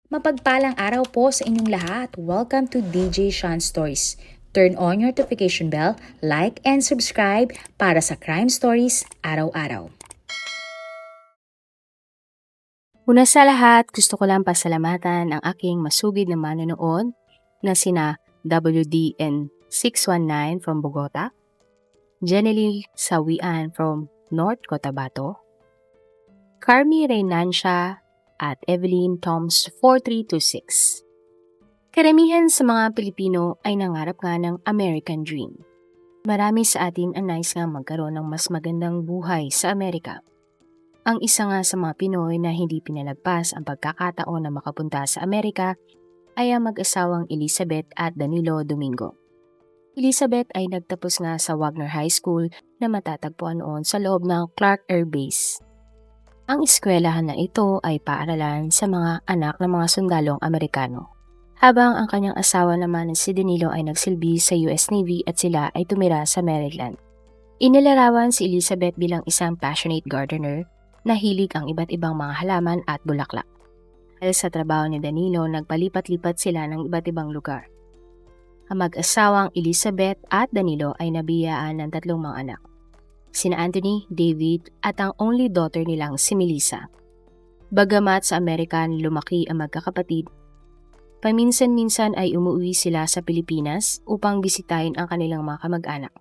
Mapagpalang araw po sa inyong lahat. Welcome to DJ Sean Stories. Turn on your notification bell, like and subscribe para sa crime stories araw-araw. Una sa lahat, gusto ko lang pasalamatan ang aking masugid na manonood na sina WDN619 from Bogota, Jenny Sawian from North Cotabato, Carmi Reynancia at Evelyn Toms 4326. Karamihan sa mga Pilipino ay nangarap nga ng American Dream. Marami sa atin ang nais nga magkaroon ng mas magandang buhay sa Amerika. Ang isa nga sa mga Pinoy na hindi pinalagpas ang pagkakataon na makapunta sa Amerika ay ang mag-asawang Elizabeth at Danilo Domingo. Elizabeth ay nagtapos nga sa Wagner High School na matatagpuan noon sa loob ng Clark Air Base. Ang eskwelahan na ito ay paaralan sa mga anak ng mga sundalong Amerikano. Habang ang kanyang asawa naman si Danilo ay nagsilbi sa US Navy at sila ay tumira sa Maryland. Inilarawan si Elizabeth bilang isang passionate gardener na hilig ang iba't ibang mga halaman at bulaklak. Dahil sa trabaho ni Danilo, nagpalipat-lipat sila ng iba't ibang lugar. Ang mag-asawang Elizabeth at Danilo ay nabiyaan ng 3 mga anak. Sina Anthony, David at ang only daughter nilang si Melissa. Bagamat sa Amerika lumaki ang magkakapatid, paminsan-minsan ay umuwi sila sa Pilipinas upang bisitahin ang kanilang mga kamag-anak.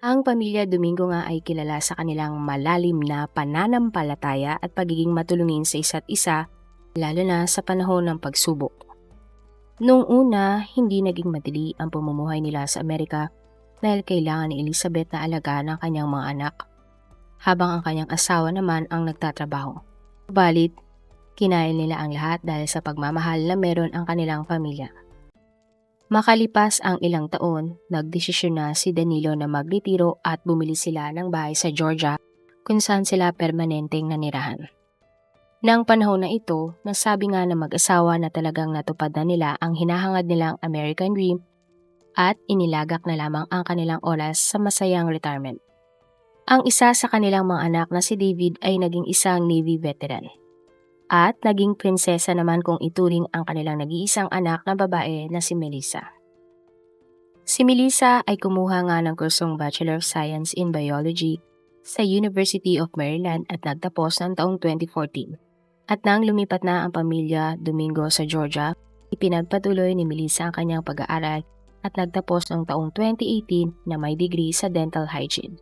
Ang pamilya Domingo nga ay kilala sa kanilang malalim na pananampalataya at pagiging matulungin sa isa't isa, lalo na sa panahon ng pagsubok. Noong una, hindi naging madali ang pamumuhay nila sa Amerika dahil kailangan ni Elizabeth na alagaan ang kanyang mga anak, habang ang kanyang asawa naman ang nagtatrabaho. Subalit, kinaya nila ang lahat dahil sa pagmamahal na meron ang kanilang pamilya. Makalipas ang ilang taon, nagdesisyon na si Danilo na magretiro at bumili sila ng bahay sa Georgia kung saan sila permanenteng nanirahan. Nang panahon na ito, nasabi nga ng mag-asawa na talagang natupad na nila ang hinahangad nilang American Dream at inilagak na lamang ang kanilang oras sa masayang retirement. Ang isa sa kanilang mga anak na si David ay naging isang Navy veteran. At naging prinsesa naman kung ituring ang kanilang nag-iisang anak na babae na si Melissa. Si Melissa ay kumuha nga ng kursong Bachelor of Science in Biology sa University of Maryland at nagtapos ng taong 2014. At nang lumipat na ang pamilya Domingo sa Georgia, ipinagpatuloy ni Melissa ang kanyang pag-aaral at nagtapos noong taong 2018 na may degree sa dental hygiene.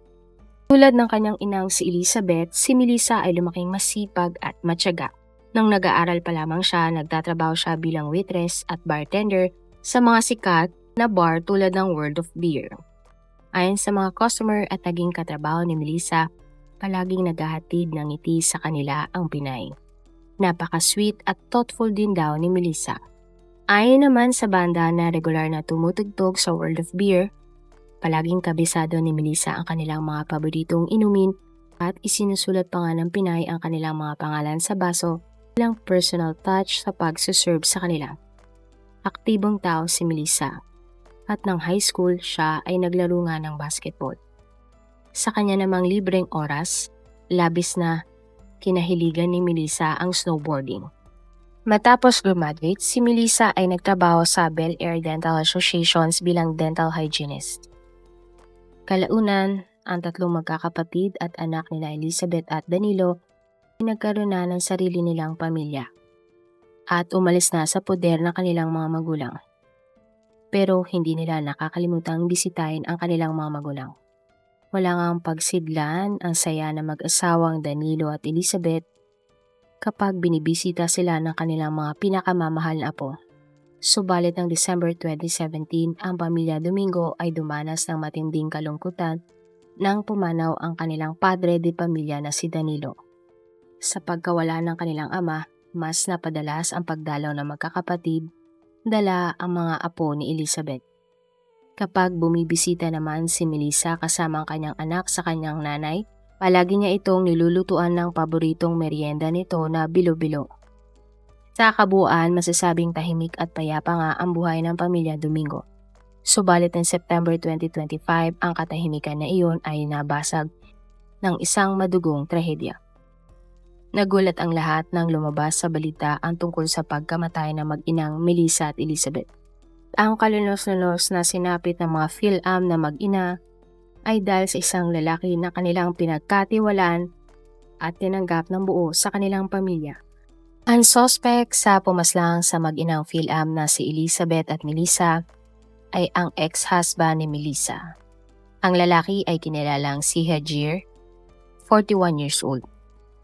Tulad ng kanyang inang si Elizabeth, si Melissa ay lumaking masipag at matyaga. Nang nag-aaral pa lamang siya, nagtatrabaho siya bilang waitress at bartender sa mga sikat na bar tulad ng World of Beer. Ayon sa mga customer at naging katrabaho ni Melissa, palaging naghahatid ng ngiti sa kanila ang Pinay. Napaka-sweet at thoughtful din daw ni Melissa. Ayon naman sa banda na regular na tumutugtog sa World of Beer, palaging kabisado ni Melissa ang kanilang mga paboritong inumin at isinusulat pa nga ng Pinay ang kanilang mga pangalan sa baso bilang personal touch sa pagsuserve sa kanila. Aktibong tao si Melissa at ng high school siya ay naglaro nga ng basketball. Sa kanya namang libreng oras, labis na kinahiligan ni Melissa ang snowboarding. Matapos graduate, si Melissa ay nagtrabaho sa Bel Air Dental Associations bilang dental hygienist. Kalaunan, ang 3 magkakapatid at anak nila Elizabeth at Danilo ay nagkaroon na ng sarili nilang pamilya at umalis na sa poder ng kanilang mga magulang. Pero hindi nila nakakalimutang bisitahin ang kanilang mga magulang. Wala ngang pagsidlan ang saya na mag-asawang Danilo at Elizabeth kapag binibisita sila ng kanilang mga pinakamamahal na apo. Subalit ng December 2017, ang pamilya Domingo ay dumanas ng matinding kalungkutan nang pumanaw ang kanilang padre de pamilya na si Danilo. Sa pagkawala ng kanilang ama, mas napadalas ang pagdalaw ng magkakapatid, dala ang mga apo ni Elizabeth. Kapag bumibisita naman si Melissa kasama ang kanyang anak sa kanyang nanay, palagi niya itong nilulutuan ng paboritong merienda nito na bilo-bilo. Sa kabuuan, masasabing tahimik at payapa nga ang buhay ng pamilya Domingo. Subalit ng September 2025, ang katahimikan na iyon ay nabasag ng isang madugong trahedya. Nagulat ang lahat nang lumabas sa balita ang tungkol sa pagkamatay ng mag-inang Melissa at Elizabeth. Ang kalunos-lunos na sinapit ng mga PhilAm na mag-ina ay dahil sa isang lalaki na kanilang pinagkatiwalaan at tinanggap ng buo sa kanilang pamilya. Ang suspect sa pumaslang sa mag-inang PhilAm na si Elizabeth at Melissa ay ang ex-husband ni Melissa. Ang lalaki ay kinilalang si Hajir, 41 years old.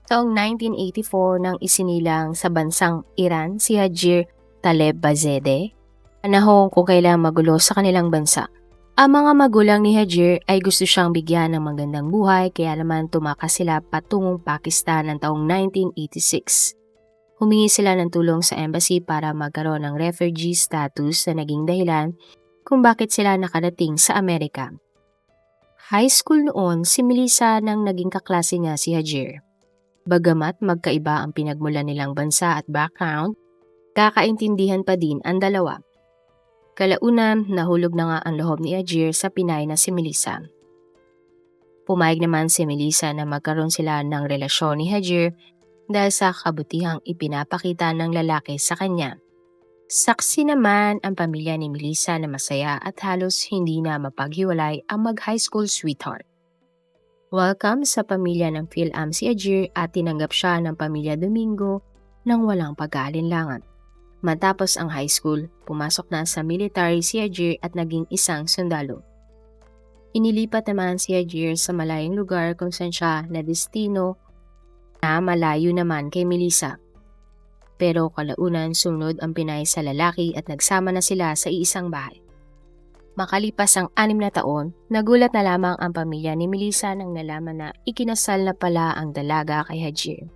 Taong 1984 nang isinilang sa bansang Iran si Hajir Talebzadeh, panahon kung kailang magulo sa kanilang bansa. Ang mga magulang ni Hajir ay gusto siyang bigyan ng magandang buhay kaya naman tumakas sila patungong Pakistan ng taong 1986. Humingi sila ng tulong sa embassy para magkaroon ng refugee status na naging dahilan kung bakit sila nakarating sa Amerika. High school noon si Melissa nang naging kaklase niya si Hajir. Bagamat magkaiba ang pinagmulan nilang bansa at background, kakaintindihan pa din ang dalawa. Kalaunan, nahulog na nga ang loob ni Hajir sa Pinay na si Melissa. Pumayag naman si Melissa na magkaroon sila ng relasyon ni Hajir dahil sa kabutihang ipinapakita ng lalaki sa kanya. Saksi naman ang pamilya ni Melissa na masaya at halos hindi na mapaghiwalay ang mag-high school sweetheart. Welcome sa pamilya ng PhilAm si Hajir at tinanggap siya ng pamilya Domingo nang walang pag-aalinlangan. Matapos ang high school, pumasok na sa military si Hajir at naging isang sundalo. Inilipat naman si Hajir sa malayong lugar kung saan siya na destino na malayo naman kay Melissa. Pero kalaunan sumunod ang Pinay sa lalaki at nagsama na sila sa iisang bahay. Makalipas ang 6 na taon, nagulat na lamang ang pamilya ni Melissa nang nalaman na ikinasal na pala ang dalaga kay Hajir.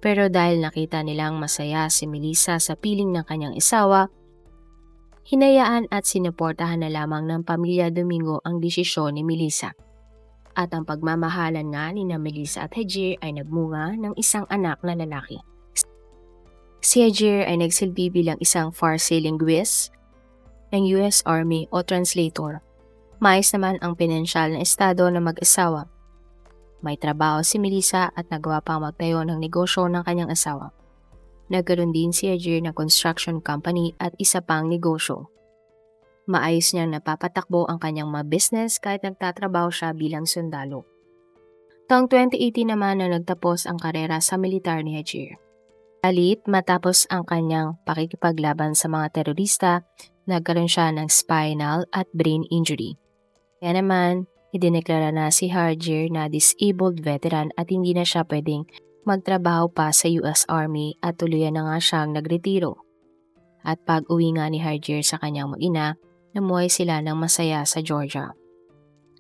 Pero dahil nakita nilang masaya si Melissa sa piling ng kanyang asawa, hinayaan at sinuportahan na lamang ng pamilya Domingo ang desisyon ni Melissa. At ang pagmamahalan nga ni Melissa at Hajir ay nagbunga ng isang anak na lalaki. Si Hajir ay nagsilbi bilang isang Farsi linguist ng US Army o translator. Maayos naman ang pinansyal na estado ng mag-asawa. May trabaho si Melissa at nagawa pang magtayo ng negosyo ng kanyang asawa. Nagkaroon din si Hajir ng construction company at isa pang negosyo. Maayos niyang napapatakbo ang kanyang mga business kahit nagtatrabaho siya bilang sundalo. Taong 2018 naman na nagtapos ang karera sa militar ni Hajir. Alit matapos ang kanyang pakikipaglaban sa mga terorista, nagkaroon siya ng spinal at brain injury. Kaya naman, idineklara na si Hajir na disabled veteran at hindi na siya pwedeng magtrabaho pa sa US Army at tuluyan na nga siyang nagretiro. At pag uwi nga ni Hajir sa kanyang mag-ina, namuhay sila ng masaya sa Georgia.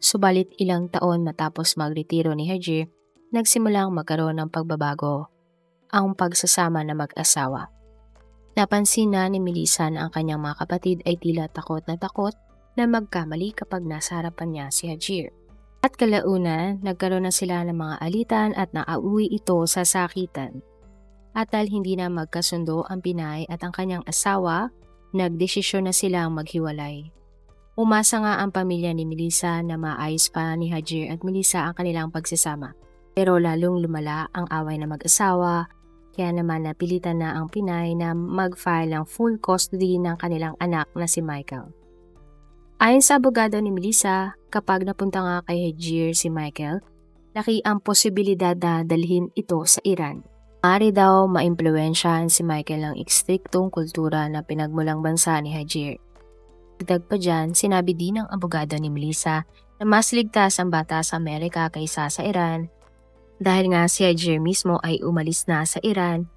Subalit ilang taon matapos magretiro ni Hajir, nagsimulang magkaroon ng pagbabago ang pagsasama na mag-asawa. Napansin na ni Melissa na ang kanyang mga kapatid ay tila takot na magkamali kapag nasa harapan niya si Hajir. At kalaunan, nagkaroon na sila ng mga alitan at naauwi ito sa sakitan. At dahil hindi na magkasundo ang Pinay at ang kanyang asawa, nagdesisyon na silang maghiwalay. Umasa nga ang pamilya ni Melissa na maayos pa ni Hajir at Melissa ang kanilang pagsasama. Pero lalong lumala ang away na mag-asawa, kaya naman napilitan na ang Pinay na mag-file ng full custody ng kanilang anak na si Michael. Ayon sa abogado ni Melissa, kapag napunta nga kay Hajir si Michael, laki ang posibilidad na dalhin ito sa Iran. Maaari daw maimpluwensyahan si Michael ng ekstriktong kultura na pinagmulang bansa ni Hajir. Dagdag pa dyan, sinabi din ng abogado ni Melissa na mas ligtas ang bata sa Amerika kaysa sa Iran dahil nga si Hajir mismo ay umalis na sa Iran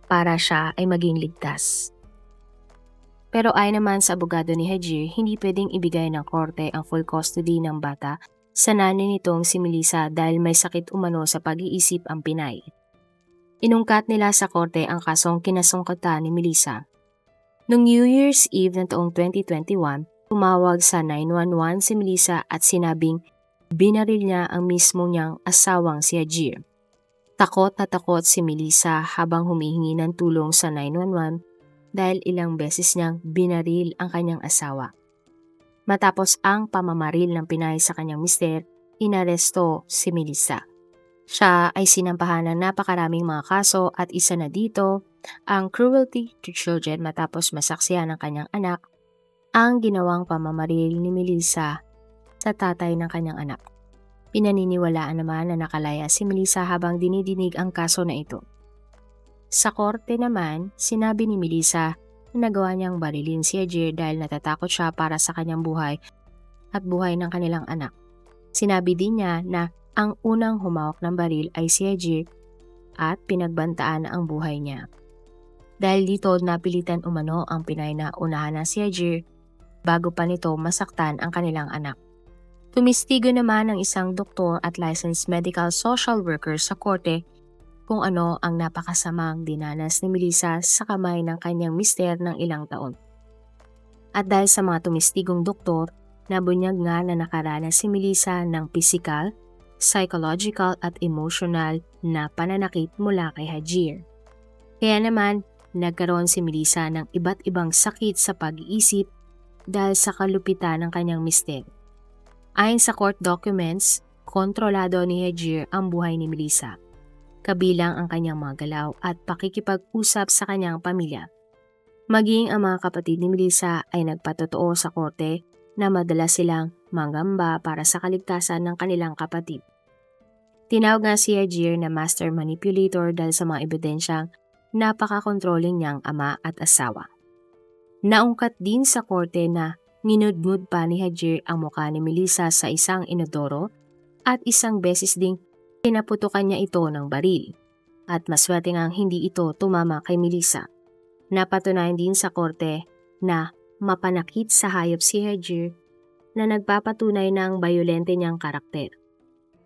para siya ay maging ligtas. Pero ayon naman sa abogado ni Hajir, hindi pwedeng ibigay ng korte ang full custody ng bata sa nanay nitong si Melissa dahil may sakit umano sa pag-iisip ang Pinay. Inungkat nila sa korte ang kasong kinasungkatan ni Melissa. Noong New Year's Eve ng taong 2021, tumawag sa 911 si Melissa at sinabing binaril niya ang mismo niyang asawang si Hajir. Takot na takot si Melissa habang humihingi ng tulong sa 911 dahil ilang beses niyang binaril ang kanyang asawa. Matapos ang pamamaril ng Pinay sa kanyang mister, inaresto si Melissa. Siya ay sinampahan ng napakaraming mga kaso at isa na dito ang cruelty to children matapos masaksihan ng kanyang anak ang ginawang pamamaril ni Melissa sa tatay ng kanyang anak. Pinaniniwalaan naman na nakalaya si Melissa habang dinidinig ang kaso na ito. Sa korte naman, sinabi ni Melissa na nagawa niyang barilin si Hajir dahil natatakot siya para sa kanyang buhay at buhay ng kanilang anak. Sinabi din niya na ang unang humawak ng baril ay si Hajir at pinagbantaan ang buhay niya. Dahil dito napilitan umano ang Pinay na unahan na si Hajir bago pa nito masaktan ang kanilang anak. Tumistigo naman ang isang doktor at licensed medical social worker sa korte kung ano ang napakasamang dinanas ni Melissa sa kamay ng kanyang mister ng ilang taon. At dahil sa mga tumistigong doktor, nabunyag nga na nakaranas si Melissa ng physical, psychological at emotional na pananakit mula kay Hajir. Kaya naman, nagkaroon si Melissa ng iba't ibang sakit sa pag-iisip dahil sa kalupitan ng kanyang mister. Ayon sa court documents, kontrolado ni Hajir ang buhay ni Melissa, kabilang ang kanyang mga galaw at pakikipag-usap sa kanyang pamilya. Maging ang mga kapatid ni Melissa ay nagpatotoo sa korte na madalas silang manggamba para sa kaligtasan ng kanilang kapatid. Tinawag nga si Hajir na master manipulator dahil sa mga ebidensyang napaka-controlling niyang ama at asawa. Naungkat din sa korte na ninudmud pa ni Hajir ang mukha ni Melissa sa isang inodoro at isang beses ding pinaputukan niya ito ng baril. At maswerte ngang hindi ito tumama kay Melissa. Napatunayan din sa korte na mapanakit sa hayop si Hajir na nagpapatunay ng bayolente niyang karakter.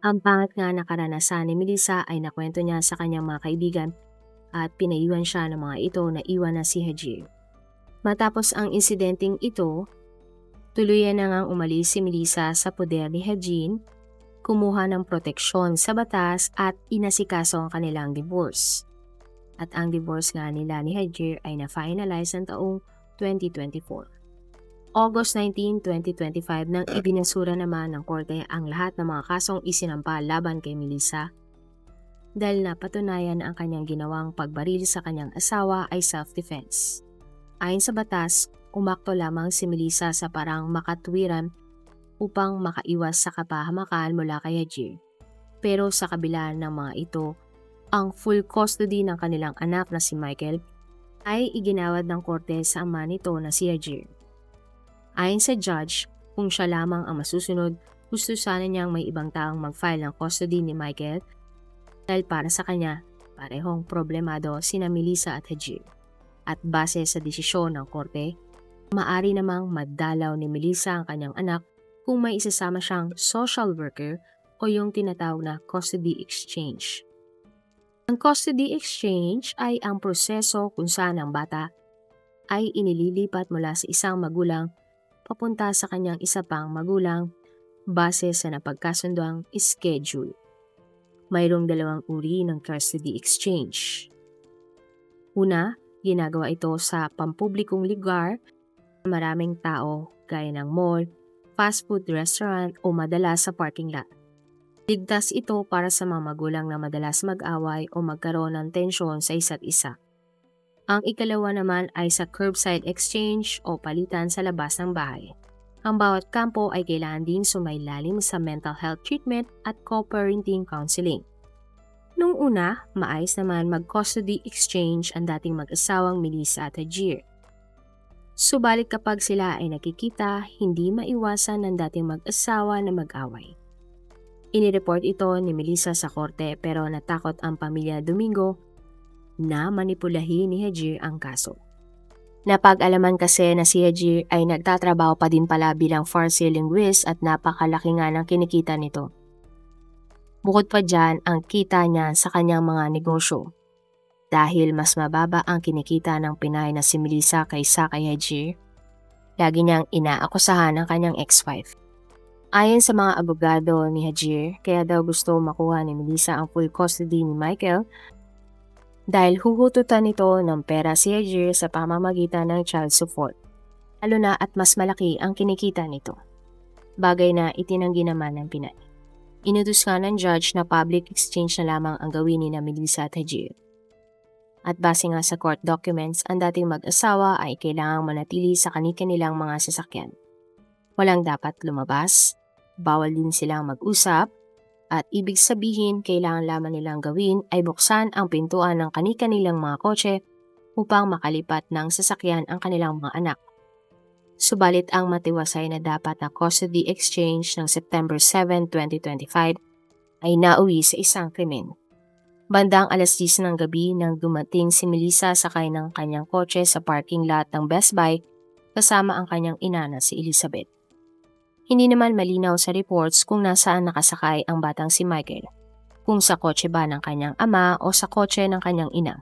Ang pangit nga na karanasan ni Melissa ay nakwento niya sa kanyang mga kaibigan at pinaiwan siya ng mga ito na iwan na si Hajir. Matapos ang insidenteng ito, tuluyan na ngang umalis si Melissa sa poder ni Hajir, kumuha ng proteksyon sa batas at inasikaso ang kanilang divorce. At ang divorce nga nila ni Hajir ay na-finalize ng taong 2024. August 19, 2025 nang ibinasura naman ng korte ang lahat ng mga kasong isinampa laban kay Melissa dahil napatunayan na ang kanyang ginawang pagbaril sa kanyang asawa ay self-defense. Ayon sa batas, umakto lamang si Melissa sa parang makatwiran upang makaiwas sa kapahamakan mula kay Hajir. Pero sa kabila ng mga ito, ang full custody ng kanilang anak na si Michael ay iginawad ng korte sa ama nito na si Hajir. Ayon sa judge, kung siya lamang ang masusunod, gusto sana niyang may ibang taong mag-file ng custody ni Michael dahil para sa kanya, parehong problemado sina Melissa at Hajir. At base sa desisyon ng korte, maaari namang madalaw ni Melissa ang kanyang anak kung may isasama siyang social worker o yung tinatawag na custody exchange. Ang custody exchange ay ang proseso kung saan ang bata ay inililipat mula sa isang magulang papunta sa kanyang isa pang magulang base sa napagkasundoang schedule. Mayroong dalawang uri ng custody exchange. Una, ginagawa ito sa pampublikong lugar na maraming tao gaya ng mall, fast food restaurant o madalas sa parking lot. Ligtas ito para sa mga magulang na madalas mag-away o magkaroon ng tensyon sa isa't isa. Ang ikalawa naman ay sa curbside exchange o palitan sa labas ng bahay. Ang bawat kampo ay kailangan din sumailalim sa mental health treatment at co-parenting counseling. Nung una, maayos naman mag-custody exchange ang dating mag-asawang Melissa at Hajir. Subalit kapag sila ay nakikita, hindi maiwasan ng dating mag-asawa na mag-away. Inireport ito ni Melissa sa korte pero natakot ang pamilya Domingo na manipulahin ni Hajir ang kaso. Napag-alaman kasi na si Hajir ay nagtatrabaho pa din pala bilang Farsi linguist at napakalaki nga ng kinikita nito. Bukod pa dyan ang kita niya sa kanyang mga negosyo. Dahil mas mababa ang kinikita ng Pinay na si Melissa kaysa kay Hajir, lagi niyang inaakusahan ng kanyang ex-wife. Ayon sa mga abogado ni Hajir, kaya daw gusto makuha ni Melissa ang full custody ni Michael dahil huhututan nito ng pera si Hajir sa pamamagitan ng child support, lalo na at mas malaki ang kinikita nito. Bagay na itinanggi naman ng Pinay. Inutos nga ng judge na public exchange na lamang ang gawin ni Melissa at Hajir. At base nga sa court documents, ang dating mag-asawa ay kailangang manatili sa kani-kanilang mga sasakyan. Walang dapat lumabas, bawal din silang mag-usap, at ibig sabihin kailangan lamang nilang gawin ay buksan ang pintuan ng kani-kanilang mga kotse upang makalipat ng sasakyan ang kanilang mga anak. Subalit ang matiwasay na dapat na custody exchange ng September 7, 2025 ay nauwi sa isang krimen. Bandang alas 10 ng gabi nang dumating si Melissa sakay ng kanyang kotse sa parking lot ng Best Buy kasama ang kanyang ina na si Elizabeth. Hindi naman malinaw sa reports kung nasaan nakasakay ang batang si Michael, kung sa kotse ba ng kanyang ama o sa kotse ng kanyang ina.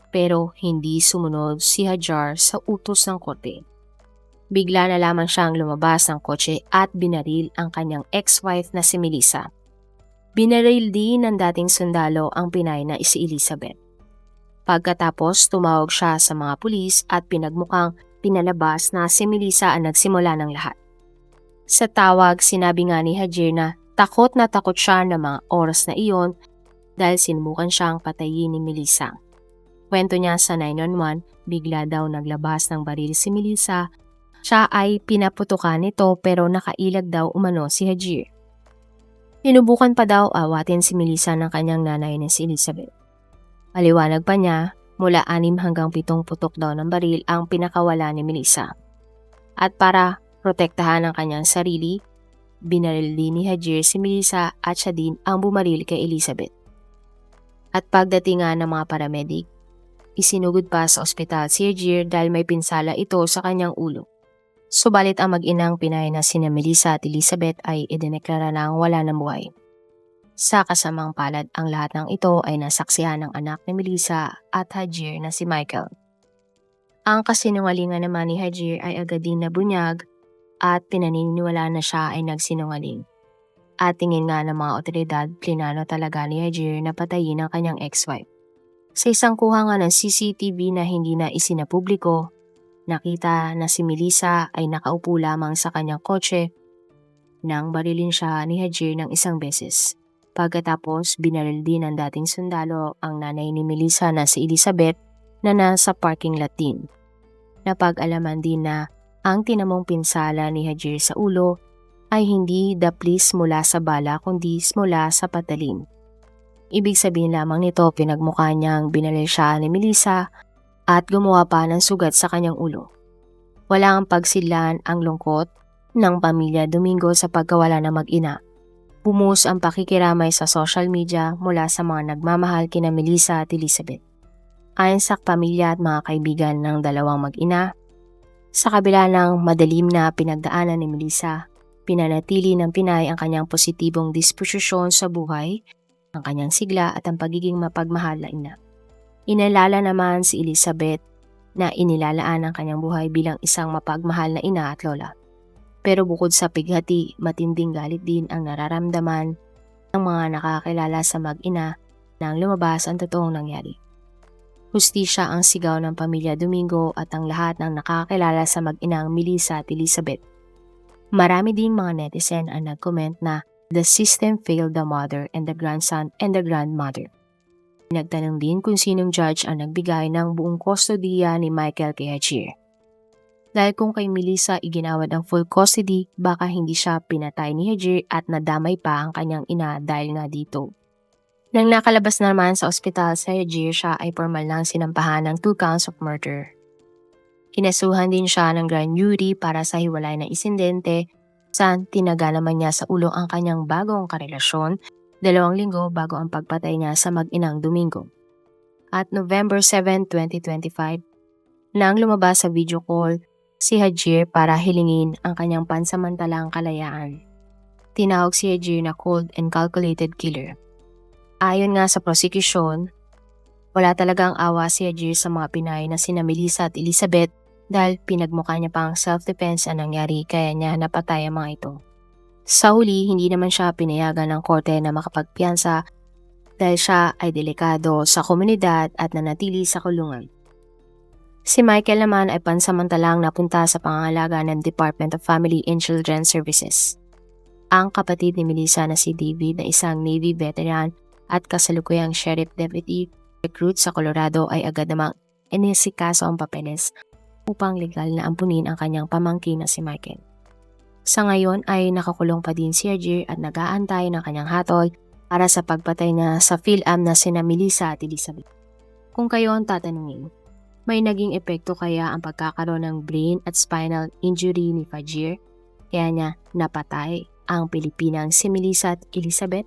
Pero hindi sumunod si Hajar sa utos ng korte. Bigla na lamang siyang lumabas ng kotse at binaril ang kanyang ex-wife na si Melissa. Binaril din ng dating sundalo ang Pinay na si Elizabeth. Pagkatapos tumawag siya sa mga pulis at pinagmukhang pinalabas na si Melissa ang nagsimula ng lahat. Sa tawag, sinabi nga ni Hajir na takot siya ng mga oras na iyon dahil sinubukan siyang patayin ni Melissa. Kwento niya sa 911, bigla daw naglabas ng baril si Melissa. Siya ay pinaputukan nito pero nakailag daw umano si Hajir. Sinubukan pa daw awatin si Melissa ng kanyang nanay na si Elizabeth. Paliwanag pa niya, mula 6 hanggang 7 putok daw ng baril ang pinakawala ni Melissa. At para protektahan ang kanyang sarili, binaril din ni Hajir si Melissa at siya din ang bumaril kay Elizabeth. At pagdating nga ng mga paramedic, isinugod pa sa ospital si Hajir dahil may pinsala ito sa kanyang ulo. Subalit ang mag-inang Pinay na sina Melissa at Elizabeth ay idineklara ng wala ng buhay. Sa kasamang palad, ang lahat ng ito ay nasaksihan ng anak ni Melissa at Hajir na si Michael. Ang kasinungalingan naman ni Hajir ay agad din nabunyag at pinaniniwala na siya ay nagsinungaling. At tingin nga ng mga otoridad, plinano talaga ni Hajir na patayin ang kanyang ex-wife. Sa isang kuha nga ng CCTV na hindi na isinapubliko, nakita na si Melissa ay nakaupo lamang sa kanyang kotse nang barilin siya ni Hajir ng isang beses. Pagkatapos, binaril din ng dating sundalo ang nanay ni Melissa na si Elizabeth na nasa parking lot din. Napag-alaman din na ang tinamong pinsala ni Hajir sa ulo ay hindi daplis mula sa bala kundi mula sa patalim. Ibig sabihin lamang nito pinagmukha niyang binaril siya ni Melissa at gumawa pa ng sugat sa kanyang ulo. Wala ang pagsidlan ang lungkot ng pamilya Domingo sa pagkawala ng mag-ina. Bumuhos ang pakikiramay sa social media mula sa mga nagmamahal kina Melissa at Elizabeth. Ayon sa pamilya at mga kaibigan ng dalawang mag-ina, sa kabila ng madilim na pinagdaanan ni Melissa, pinanatili ng Pinay ang kanyang positibong disposisyon sa buhay, ang kanyang sigla at ang pagiging mapagmahal na ina. Inalala naman si Elizabeth na inilalaan ang kanyang buhay bilang isang mapagmahal na ina at lola. Pero bukod sa pighati, matinding galit din ang nararamdaman ng mga nakakilala sa mag-ina nang lumabas ang totoong nangyari. Hustisya ang sigaw ng pamilya Domingo at ang lahat ng nakakilala sa mag-inang Melissa at Elizabeth. Marami ding mga netizen ang nag-comment na the system failed the mother and the grandson and the grandmother. Nagtanong din kung sinong judge ang nagbigay ng buong kustodiya ni Michael kay Hajir. Dahil kung kay Melissa iginawad ang full custody, baka hindi siya pinatay ni Hajir at nadamay pa ang kanyang ina dahil nga dito. Nang nakalabas naman sa ospital si Hajir, siya ay formal nang sinampahan ng 2 counts of murder. Kinasuhan din siya ng grand jury para sa hiwalay na insidente saan tinaga naman niya sa ulo ang kanyang bagong karelasyon 2 linggo bago ang pagpatay niya sa mag-inang Domingo. At November 7, 2025, nang lumabas sa video call si Hajir para hilingin ang kanyang pansamantalang kalayaan. Tinawag si Hajir na cold and calculated killer. Ayon nga sa prosecution, wala talagang awa si Hajir sa mga Pinay na sina Melissa at Elizabeth dahil pinagmukha niya pang self-defense ang nangyari kaya niya napatay ang mga ito. Sa huli, hindi naman siya pinayagan ng korte na makapagpiyansa dahil siya ay delikado sa komunidad at nanatili sa kulungan. Si Michael naman ay pansamantalang napunta sa pangangalaga ng Department of Family and Children Services. Ang kapatid ni Melissa na si David na isang Navy veteran at kasalukuyang sheriff deputy recruit sa Colorado ay agad namang inisikaso ang papeles upang legal na ampunin ang kanyang pamangkin na si Michael. Sa ngayon ay nakakulong pa din si Roger at nag-aantay ng kanyang hatol para sa pagpatay na sa PhilAm na sina Melissa at Elizabeth. Kung kayo ang tatanungin, may naging epekto kaya ang pagkakaroon ng brain at spinal injury ni Fajir kaya niya napatay ang Pilipinang si Melissa at Elizabeth?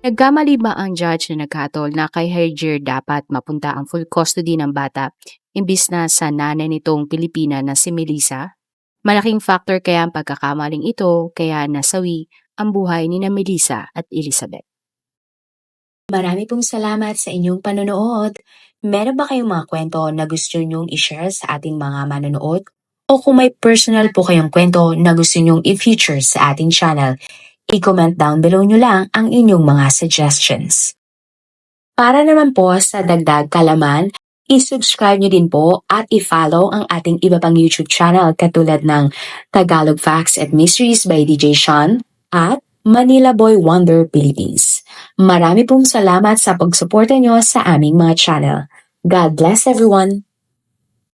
Nagkamali ba ang judge na naghatol na kay Fajir dapat mapunta ang full custody ng bata imbis na sa nanay nitong Pilipina na si Melissa? Malaking factor kaya ang pagkakamaling ito kaya nasawi ang buhay ni na Melissa at Elizabeth. Marami pong salamat sa inyong panonood. Meron ba kayong mga kwento na gusto nyong i-share sa ating mga manonood? O kung may personal po kayong kwento na gusto nyong i-feature sa ating channel, i-comment down below nyo lang ang inyong mga suggestions. Para naman po sa dagdag kalaman, i-subscribe nyo din po at i-follow ang ating iba pang YouTube channel katulad ng Tagalog Facts and Mysteries by DJ Sean at Manila Boy Wonder Philippines. Marami pong salamat sa pagsuporta nyo sa aming mga channel. God bless everyone!